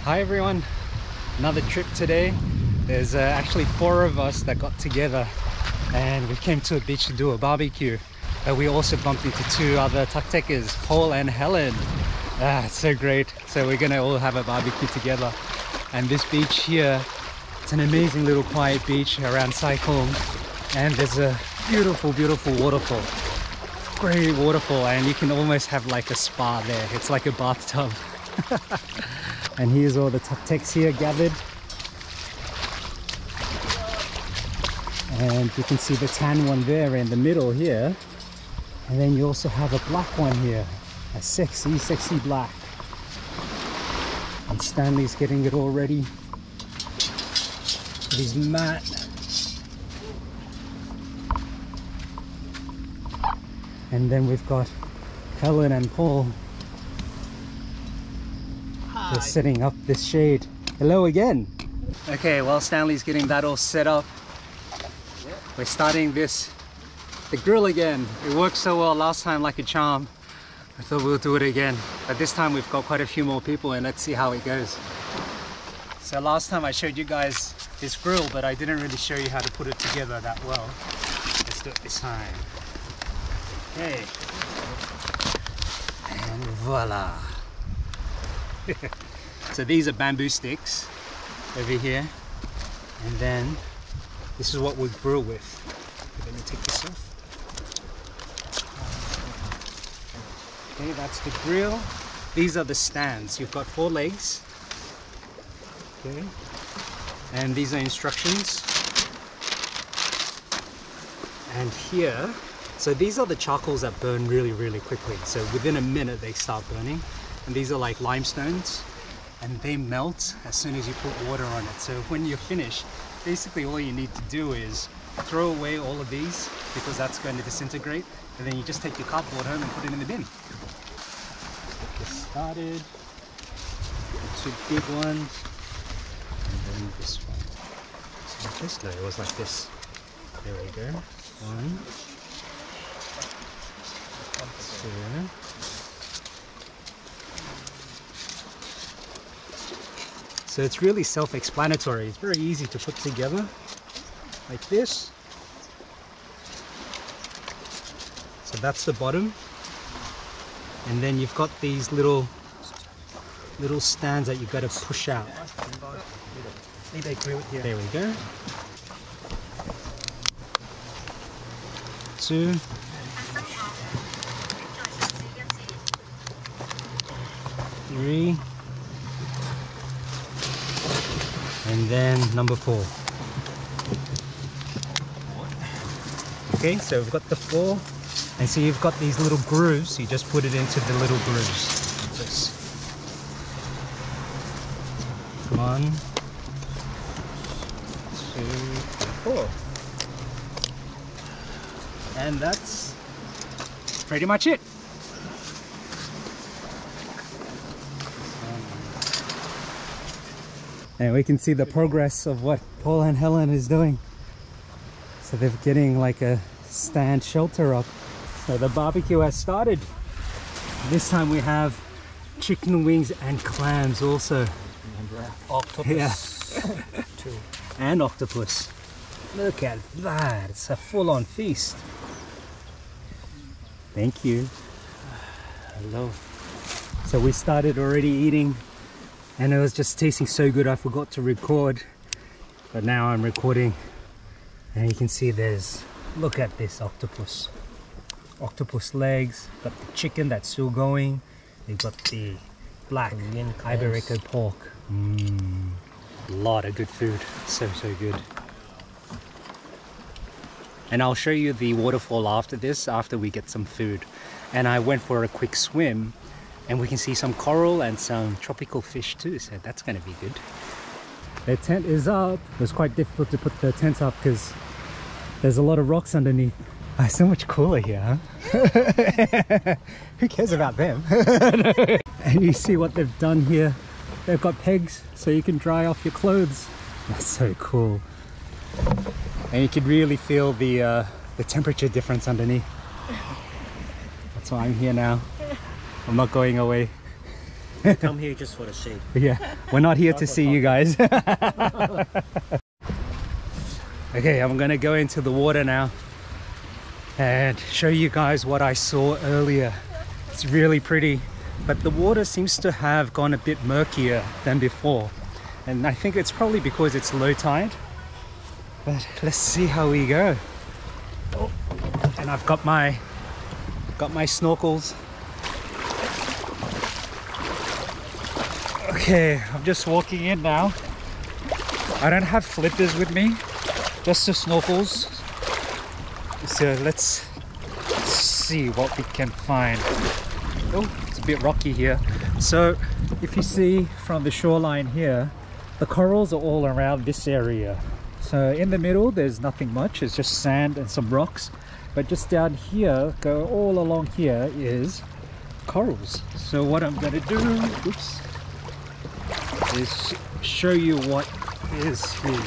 Hi everyone, another trip today. There's actually 4 of us that got together and we came to a beach to do a barbecue. We also bumped into 2 other Tucktecers, Paul and Helen. It's so great. So we're gonna all have a barbecue together. And this beach here, it's an amazing little quiet beach around Cyclone, and there's a beautiful waterfall, great waterfall, and you can almost have like a spa there. It's like a bathtub. And here's all the Tucktec's here gathered, and you can see the tan one there in the middle here, and then you also have a black one here, a sexy black. And Stanley's getting it all ready with his mat. And then we've got Helen and Paul. Hi. They're setting up this shade. Hello again. Okay, well, Stanley's getting that all set up. We're starting the grill again. It worked so well last time like a charm. I thought we'll do it again. But this time we've got quite a few more people, and let's see how it goes. So last time I showed you guys this grill, but I didn't really show you how to put it together that well. Let's do it this time. Okay. And voila. So these are bamboo sticks over here, and then this is what we grill with. Let me take this off. Okay, that's the grill. These are the stands. You've got 4 legs. Okay, and these are instructions. And here, so these are the charcoals that burn really quickly. So within a minute they start burning. And these are like limestones, and they melt as soon as you put water on it. So when you're finished, basically all you need to do is throw away all of these, because that's going to disintegrate, and then you just take your cardboard home and put it in the bin. Get this started. 2 big ones, and then this one. So like this, no, it was like this. There we go. 1, 2. So it's really self-explanatory. It's very easy to put together like this. So that's the bottom, and then you've got these little stands that you've got to push out. There we go. 2. 3. And then number 4. Okay, so we've got the 4, and so you've got these little grooves. You just put it into the little grooves. This. 1, 2, 4. And that's pretty much it. And we can see the progress of what Paul and Helen is doing. So they're getting like a stand shelter up. So the barbecue has started. This time we have chicken wings and clams also. Octopus. Yeah. Too. And octopus. Look at that. It's a full-on feast. Thank you. Hello. So we started already eating, and it was just tasting so good I forgot to record, but now I'm recording, and you can see look at this octopus legs, got the chicken that's still going, they've got the black Iberico pork. A lot of good food, so good. And I'll show you the waterfall after this, after we get some food. And I went for a quick swim, and we can see some coral and some tropical fish too, so that's going to be good. The tent is up. It was quite difficult to put the tent up because there's a lot of rocks underneath. Oh, it's so much cooler here, huh? Who cares about them? And you see what they've done here. They've got pegs so you can dry off your clothes. That's so cool. And you can really feel the temperature difference underneath. That's why I'm here now. I'm not going away. Come here just for the shade. Yeah, we're not here to see you guys. Okay, I'm gonna go into the water now and show you guys what I saw earlier. It's really pretty, but the water seems to have gone a bit murkier than before, and I think it's probably because it's low tide. But let's see how we go. Oh, and I've got my snorkels. Okay, I'm just walking in now. I don't have flippers with me, just the snorkels. So let's see what we can find. Oh, it's a bit rocky here. So if you see from the shoreline here, the corals are all around this area. So in the middle there's nothing much, it's just sand and some rocks. But just down here, go all along here, is corals. So what I'm gonna do, oops, is show you what is here.